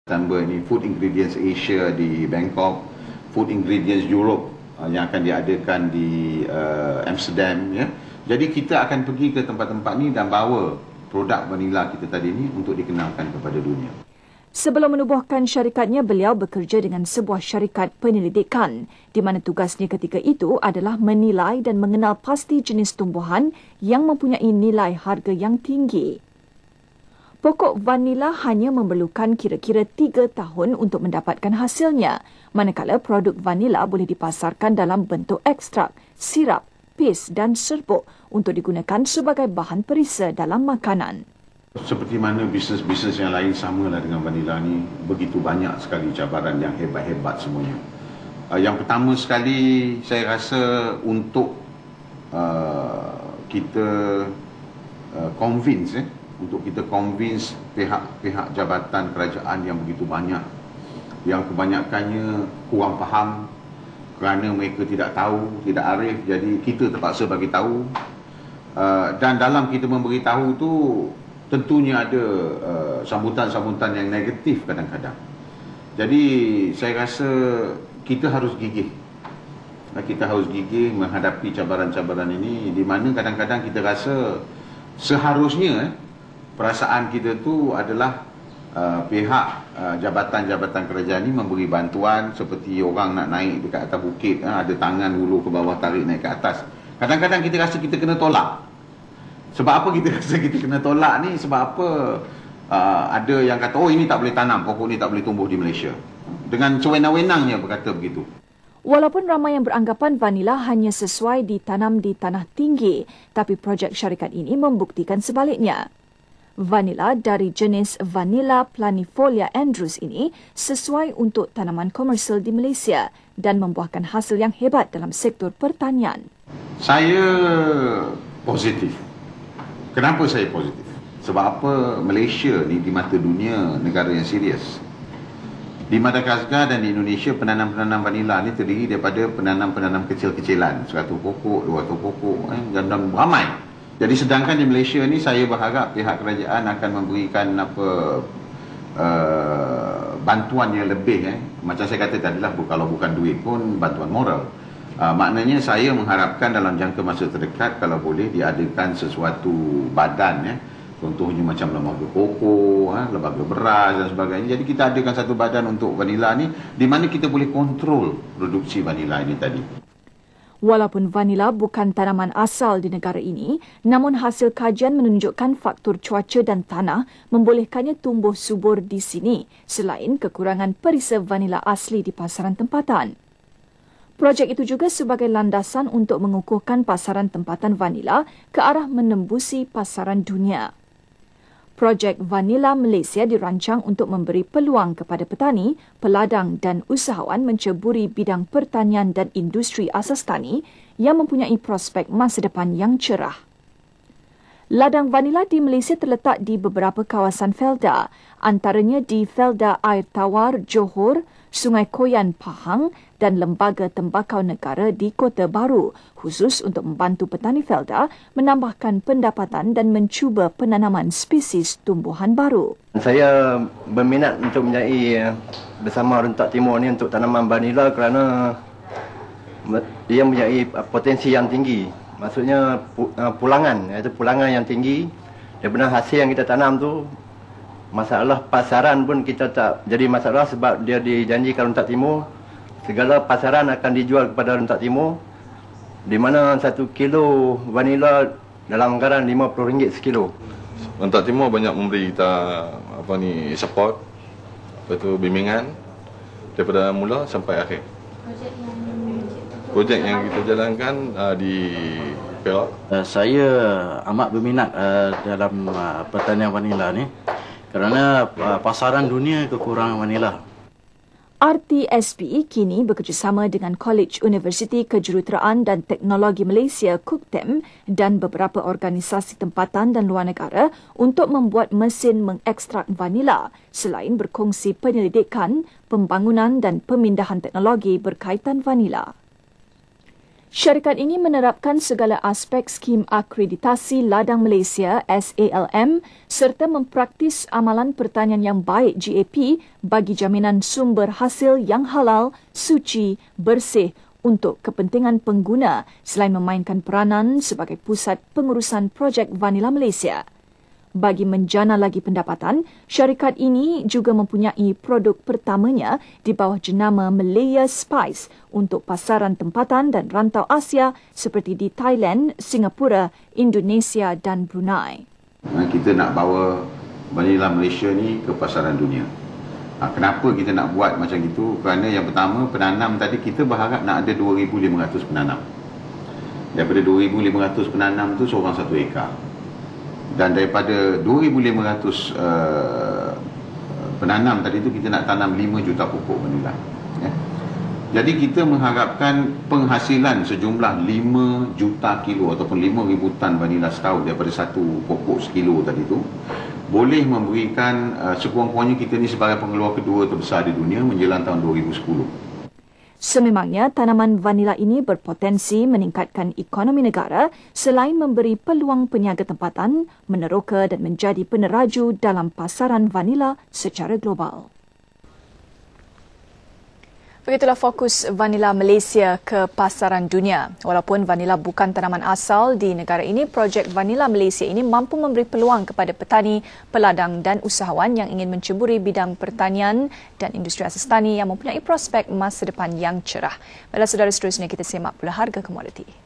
Tambah ini Food Ingredients Asia di Bangkok, Food Ingredients Europe yang akan diadakan di Amsterdam, ya. Jadi kita akan pergi ke tempat-tempat ni dan bawa produk vanila kita tadi ni untuk dikenalkan kepada dunia. Sebelum menubuhkan syarikatnya, beliau bekerja dengan sebuah syarikat penyelidikan di mana tugasnya ketika itu adalah menilai dan mengenal pasti jenis tumbuhan yang mempunyai nilai harga yang tinggi. Pokok vanila hanya memerlukan kira-kira 3 tahun untuk mendapatkan hasilnya, manakala produk vanila boleh dipasarkan dalam bentuk ekstrak, sirap, paste dan serbuk untuk digunakan sebagai bahan perisa dalam makanan. Seperti mana bisnes-bisnes yang lain samalah dengan vanila ni, begitu banyak sekali cabaran yang hebat-hebat semuanya. Yang pertama sekali saya rasa untuk kita convince pihak-pihak jabatan kerajaan yang begitu banyak, yang kebanyakannya kurang faham kerana mereka tidak tahu, tidak arif, jadi kita terpaksa bagi tahu. Dan dalam kita memberi tahu tu tentunya ada sambutan-sambutan yang negatif kadang-kadang. Jadi saya rasa kita harus gigih. Kita harus gigih menghadapi cabaran-cabaran ini, di mana kadang-kadang kita rasa seharusnya perasaan kita tu adalah pihak jabatan-jabatan kerajaan ni memberi bantuan seperti orang nak naik dekat atas bukit, ada tangan hulu ke bawah tarik naik ke atas. Kadang-kadang kita rasa kita kena tolak. Sebab apa kita rasa kita kena tolak ni? Sebab apa ada yang kata, oh ini tak boleh tanam, pokok ni tak boleh tumbuh di Malaysia. Dengan sewenang-wenangnya berkata begitu. Walaupun ramai yang beranggapan vanila hanya sesuai ditanam di tanah tinggi, tapi projek syarikat ini membuktikan sebaliknya. Vanila dari jenis Vanilla planifolia Andrews ini sesuai untuk tanaman komersial di Malaysia dan membuahkan hasil yang hebat dalam sektor pertanian. Saya positif. Kenapa saya positif? Sebab apa? Malaysia ni di mata dunia negara yang serius. Di Madagaskar dan di Indonesia, penanam-penanam vanila ni terdiri daripada penanam-penanam kecil-kecilan, 100 pokok, 200 pokok, dan ramai. Jadi sedangkan di Malaysia ni saya berharap pihak kerajaan akan memberikan bantuan yang lebih. Macam saya kata tadilah, kalau bukan duit pun bantuan moral. Maknanya saya mengharapkan dalam jangka masa terdekat kalau boleh diadakan sesuatu badan, contohnya macam lembaga pokok, lembaga beras dan sebagainya. Jadi kita adakan satu badan untuk vanila ni, di mana kita boleh kontrol produksi vanila ini tadi. Walaupun vanila bukan tanaman asal di negara ini, namun hasil kajian menunjukkan faktor cuaca dan tanah membolehkannya tumbuh subur di sini, selain kekurangan perisa vanila asli di pasaran tempatan. Projek itu juga sebagai landasan untuk mengukuhkan pasaran tempatan vanila ke arah menembusi pasaran dunia. Projek Vanila Malaysia dirancang untuk memberi peluang kepada petani, peladang dan usahawan menceburi bidang pertanian dan industri asas tani yang mempunyai prospek masa depan yang cerah. Ladang vanila di Malaysia terletak di beberapa kawasan Felda, antaranya di Felda Air Tawar, Johor, Sungai Koyan, Pahang dan Lembaga Tembakau Negara di Kota Baru, khusus untuk membantu petani Felda menambahkan pendapatan dan mencuba penanaman spesies tumbuhan baru. Saya berminat untuk menyai bersama Orang Tak Timur ni untuk tanaman vanila kerana dia mempunyai potensi yang tinggi. Maksudnya pulangan, iaitu pulangan yang tinggi daripada hasil yang kita tanam tu. Masalah pasaran pun kita tak jadi masalah sebab dia dijanjikan Orang Tak Timur segala pasaran akan dijual kepada Orang Tak Timur, di mana 1 kilo vanila dalam anggaran RM50 sekilo. Orang Tak Timur banyak memberi kita support, lepas tu bimbingan daripada mula sampai akhir. Projek yang kita jalankan di Perak. Saya amat berminat dalam pertanian vanila ni kerana pasaran dunia kekurangan vanila. RTSP kini bekerjasama dengan College Universiti Kejuruteraan dan Teknologi Malaysia KUKTEM dan beberapa organisasi tempatan dan luar negara untuk membuat mesin mengekstrak vanila selain berkongsi penyelidikan, pembangunan dan pemindahan teknologi berkaitan vanila. Syarikat ini menerapkan segala aspek skim akreditasi ladang Malaysia SALM serta mempraktis amalan pertanian yang baik GAP bagi jaminan sumber hasil yang halal, suci, bersih untuk kepentingan pengguna selain memainkan peranan sebagai pusat pengurusan projek Vanilla Malaysia. Bagi menjana lagi pendapatan, syarikat ini juga mempunyai produk pertamanya di bawah jenama Malaya Spice untuk pasaran tempatan dan rantau Asia seperti di Thailand, Singapura, Indonesia dan Brunei. Kita nak bawa Vanilla Malaysia ni ke pasaran dunia. Kenapa kita nak buat macam itu? Kerana yang pertama, penanam tadi kita berharap nak ada 2,500 penanam. Daripada 2,500 penanam tu seorang 1 ekar. Dan daripada 2,500 penanam tadi tu kita nak tanam 5 juta pokok vanila. Jadi kita mengharapkan penghasilan sejumlah 5 juta kilo ataupun 5,000 tan vanila setahun daripada satu pokok sekilo tadi tu boleh memberikan sekurang-kurangnya kita ni sebagai pengeluar kedua terbesar di dunia menjelang tahun 2010. Sememangnya tanaman vanila ini berpotensi meningkatkan ekonomi negara selain memberi peluang peniaga tempatan, meneroka dan menjadi peneraju dalam pasaran vanila secara global. Begitulah fokus Vanilla Malaysia ke pasaran dunia. Walaupun vanila bukan tanaman asal di negara ini, projek Vanilla Malaysia ini mampu memberi peluang kepada petani, peladang dan usahawan yang ingin menceburi bidang pertanian dan industri asas tani yang mempunyai prospek masa depan yang cerah. Baiklah saudara, seterusnya kita semak pula harga komoditi.